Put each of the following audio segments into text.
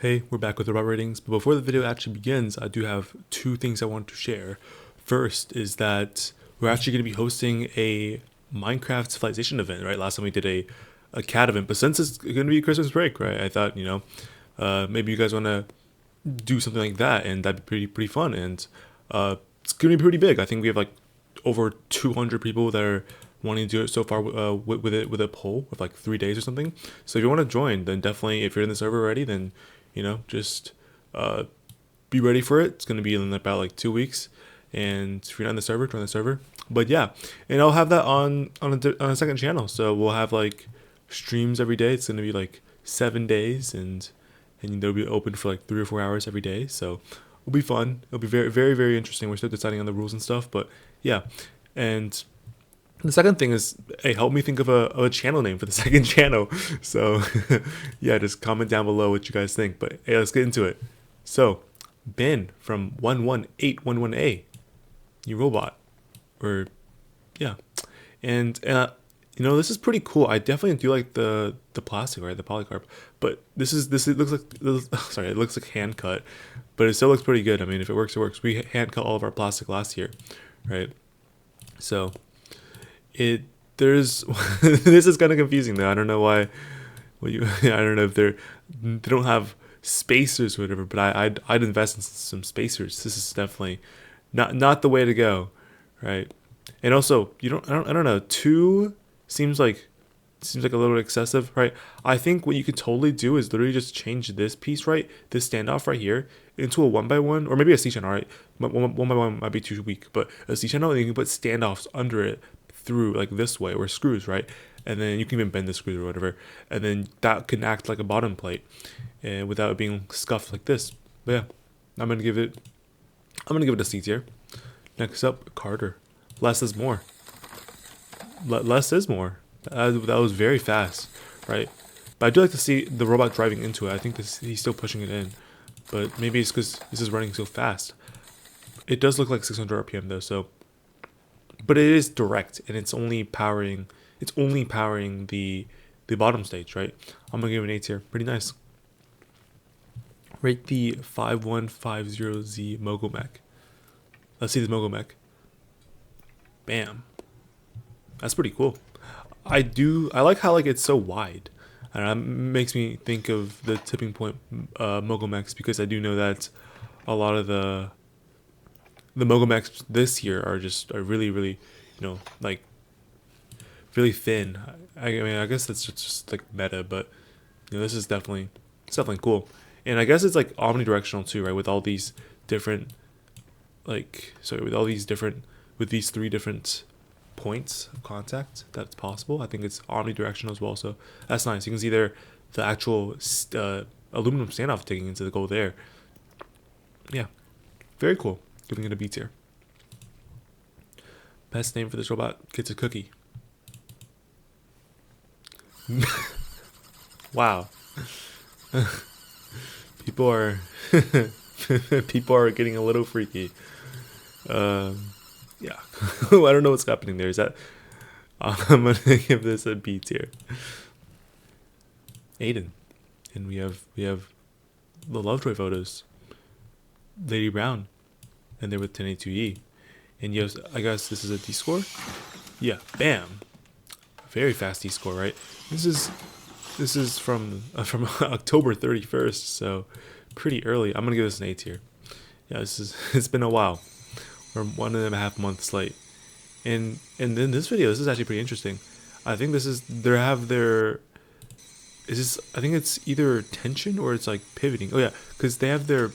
Hey, we're back with the robot ratings, but before the video actually begins, I do have two things I want to share. First is that we're actually going to be hosting a Minecraft Civilization event, right? Last time we did a cat event, but since it's going to be Christmas break, right? I thought, maybe you guys want to do something like that, and that'd be pretty fun, and it's going to be pretty big. I think we have like over 200 people that are wanting to do it so far with a poll of like 3 days or something. So if you want to join, then definitely, if you're in the server already, then just uh, be ready for it. It's going to be in about like 2 weeks. And if you're not in the server, join the server. But yeah, and I'll have that on a second channel. So we'll have like streams every day. It's going to be like 7 days, and they'll be open for like 3 or 4 hours every day. So it'll be fun. It'll be very, very, very interesting. We're still deciding on the rules and stuff. But yeah, and the second thing is, hey, help me think of a channel name for the second channel. So, yeah, just comment down below what you guys think. But hey, let's get into it. So, Ben from 11811A, you robot, or yeah, and this is pretty cool. I definitely do like the plastic, right, the polycarb. But it looks like sorry, it looks like hand cut, but it still looks pretty good. I mean, if it works, it works. We hand cut all of our plastic last year, right? So there's this is kind of confusing though. I don't know why. I don't know if they don't have spacers or whatever. But I'd invest in some spacers. This is definitely not the way to go, right? And also, I don't know. Two seems like a little excessive, right? I think what you could totally do is literally just change this piece, right, this standoff right here, into a 1x1, or maybe a C channel, right? One by one might be too weak, but a C channel, and you can put standoffs under it through like this way, or screws, right? And then you can even bend the screws or whatever, and then that can act like a bottom plate, and without it being scuffed like this. But yeah, I'm gonna give it a C tier. Next up, Carter. Less is more. Less is more. That was very fast, right? But I do like to see the robot driving into it. I think he's still pushing it in, but maybe it's because this is running so fast. It does look like 600 RPM though, so. But it is direct, and it's only powering the bottom stage, right? I'm gonna give it an 8 here. Pretty nice. Rate the 5150Z Mogul Mech. Let's see this Mogul Mech. Bam. That's pretty cool. I like how like it's so wide. And it makes me think of the tipping point Mogul Mechs, because I do know that a lot of the Mogul Mechs this year are really, really, like really thin. I mean, I guess that's just like meta, but this is definitely cool. And I guess it's like omnidirectional too, right? With all these different with these three different points of contact that's possible. I think it's omnidirectional as well, so that's nice. You can see there the actual aluminum standoff digging into the gold there. Yeah, very cool. Giving it a B tier. Best name for this robot gets a cookie. Wow. People are getting a little freaky. Yeah. I don't know what's happening there. Is that I'm gonna give this a B tier. Aiden. And we have the Lovejoy photos. Lady Brown. And they're with 1082E. And yes, I guess this is a D score? Yeah, bam. Very fast D score, right? This is from October 31st, so pretty early. I'm gonna give this an A tier. Yeah, it's been a while. We're 1.5 months late. And then this video, this is actually pretty interesting. I think I think it's either tension or it's like pivoting. Oh yeah, because they have the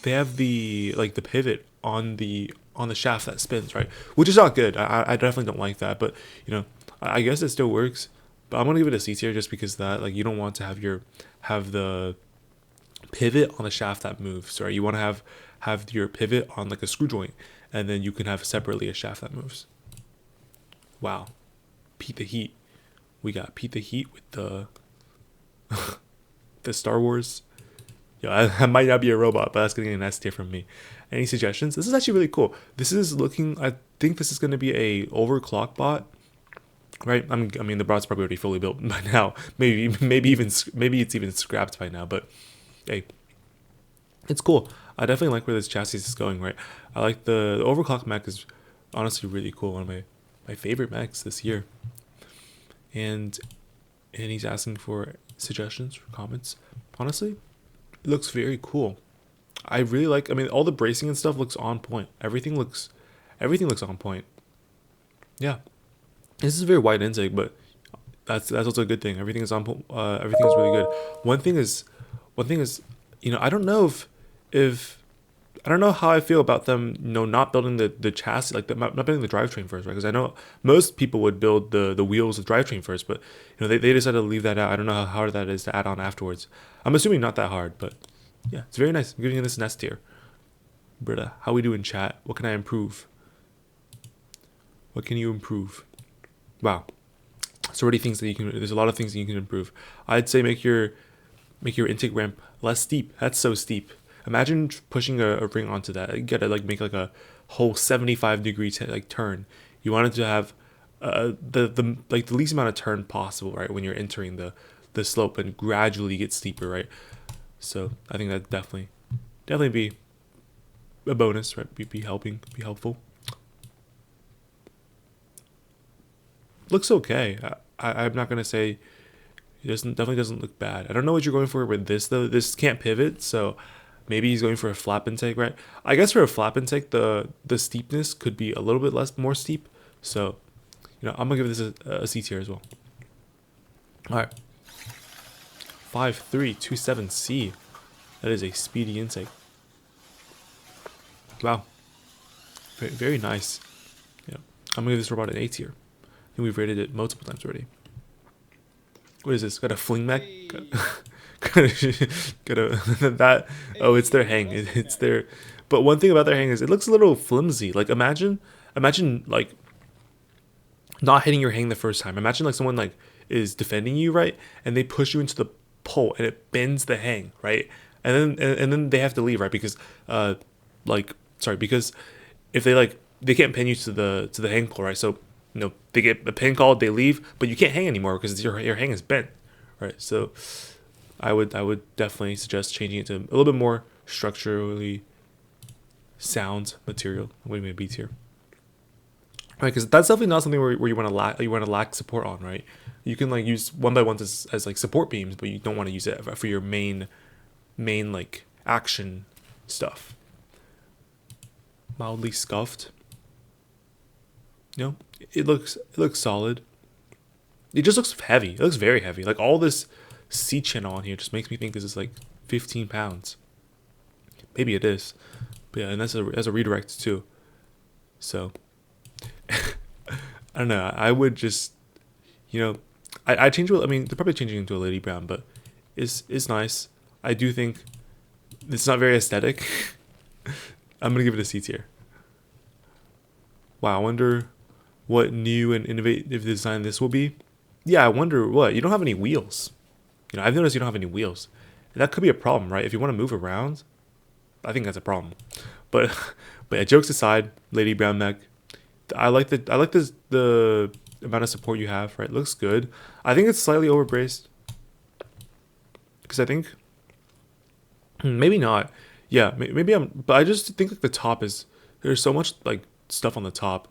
the pivot on the shaft that spins, right? Which is not good. I definitely don't like that, but I guess it still works. But I'm gonna give it a C tier just because that, like, you don't want to have the pivot on the shaft that moves, right? You want to have your pivot on like a screw joint, and then you can have separately a shaft that moves. Wow. Pete the Heat. We got Pete the Heat with the the Star Wars. Yeah, I might not be a robot, but that's getting an S tier from me. Any suggestions? This is actually really cool. I think this is going to be a overclock bot, right? I mean, the bot's probably already fully built by now. Maybe it's even scrapped by now. But hey, it's cool. I definitely like where this chassis is going. Right, I like the overclock mech is honestly really cool. One of my favorite mechs this year. And he's asking for suggestions or comments. Honestly, it looks very cool. I really like. I mean, all the bracing and stuff looks on point. Everything looks on point. Yeah, this is a very wide intake, but that's also a good thing. Everything is on. Everything is really good. One thing is, one thing is, I don't know if I don't know how I feel about them, not building the chassis, like not building the drivetrain first, right? Because I know most people would build the wheels of the drivetrain first, but they decided to leave that out. I don't know how hard that is to add on afterwards. I'm assuming not that hard, but yeah, it's very nice. I'm giving you this nest here. Britta, how we do in chat? What can I improve? What can you improve? Wow. There's already things that you can. There's a lot of things that you can improve. I'd say make your intake ramp less steep. That's so steep. Imagine pushing a ring onto that. You gotta like make like a whole 75-degree turn. You want it to have the least amount of turn possible, right? When you're entering the slope and gradually get steeper, right? So I think that definitely be a bonus, right? Be helpful. Looks okay. I'm not gonna say it definitely doesn't look bad. I don't know what you're going for with this though. This can't pivot, so maybe he's going for a flap intake, right? I guess for a flap intake, the steepness could be a little bit more steep. So, I'm gonna give this a C tier as well. All right, 5327C. That is a speedy intake. Wow, very, very nice. Yeah, I'm gonna give this robot an A tier. I think we've rated it multiple times already. What is this? Got a fling mech? Got a that. Oh, it's their hang. It's their. But one thing about their hang is it looks a little flimsy. Like imagine like not hitting your hang the first time. Imagine like someone like is defending you, right, and they push you into the pole and it bends the hang, right, and then they have to leave, right, because because if they can't pin you to the hang pole, right, so they get a pin called, they leave, but you can't hang anymore because your hang is bent, right? So I would definitely suggest changing it to a little bit more structurally sound material. What do you mean B tier? Right, because that's definitely not something where you want to lack support on, right? You can like use one by ones as like support beams, but you don't want to use it for your main like action stuff. Mildly scuffed. It looks solid. It just looks heavy. It looks very heavy. Like all this C channel on here just makes me think this is like 15 pounds. Maybe it is. But yeah, and that's a redirect too. So I don't know. I would just I change it. I mean, they're probably changing into a Lady Brown, but it's nice. I do think it's not very aesthetic. I'm gonna give it a C tier. Wow, I wonder what new and innovative design this will be. Yeah, I wonder what. You don't have any wheels. I've noticed you don't have any wheels. And that could be a problem, right? If you want to move around, I think that's a problem. But yeah, jokes aside, Lady Brown mech. I like the amount of support you have, right? It looks good. I think it's slightly overbraced. Because I think maybe not. Yeah, maybe but I just think like the top there's so much like stuff on the top.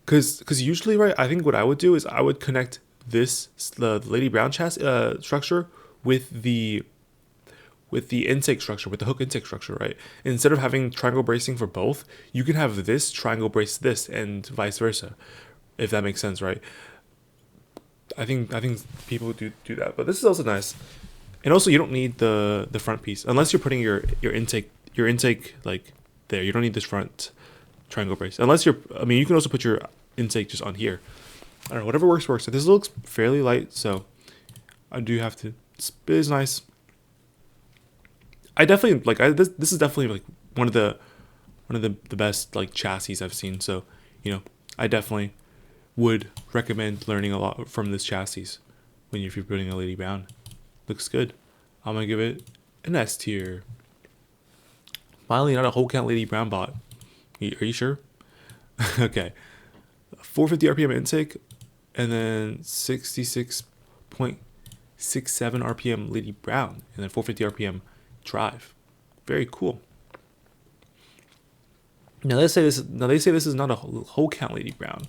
Because usually, right, I think what I would do is I would connect the Lady Brown chassis structure with the intake structure, with the hook intake structure, right? Instead of having triangle bracing for both, you can have this triangle brace this and vice versa, if that makes sense, right? I think people do that, but this is also nice. And also, you don't need the front piece unless you're putting your intake like there. You don't need this front triangle brace unless you can also put your intake just on here. I don't know, whatever works. So this looks fairly light, so I do have to. It is nice. I definitely this is definitely like one of the best like chassis I've seen. So I definitely would recommend learning a lot from this chassis if you're building a Lady Brown. Looks good. I'm gonna give it an S tier. Finally, not a whole count Lady Brown bot. Are you sure? Okay. 450 RPM intake. and then 66.67 RPM Lady Brown, and then 450 RPM drive. Very cool. Now they say this is not a whole count Lady Brown,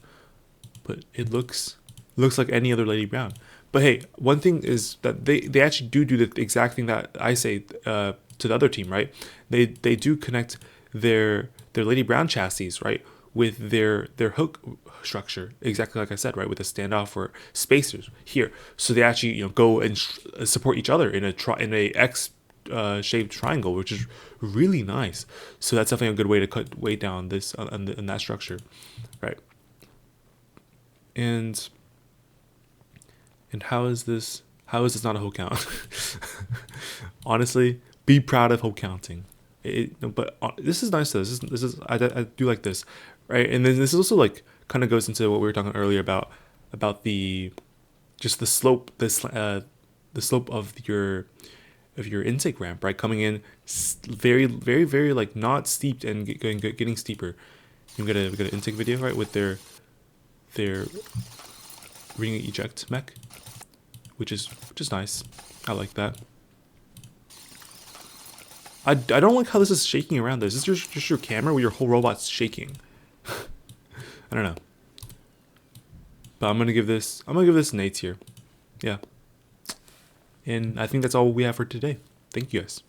but it looks like any other Lady Brown. But hey, one thing is that they actually do the exact thing that I say to the other team, right? They do connect their Lady Brown chassis, right, with their hook structure, exactly like I said, right, with a standoff or spacers here. So they actually go and support each other in a X shaped triangle, which is really nice. So that's definitely a good way to cut weight down this in that structure, right? And how is this not a whole count? Honestly, be proud of whole counting. But this is nice though. This is I do like this, right? And then this also like kind of goes into what we were talking earlier about the just the slope, the slope of your intake ramp, right? Coming in very very very like not steep and getting steeper. We got an intake video, right, with their ring eject mech, which is nice. I like that. I don't like how this is shaking around. This is just your camera where your whole robot's shaking. I don't know. But I'm gonna give this an A tier. Yeah. And I think that's all we have for today. Thank you guys.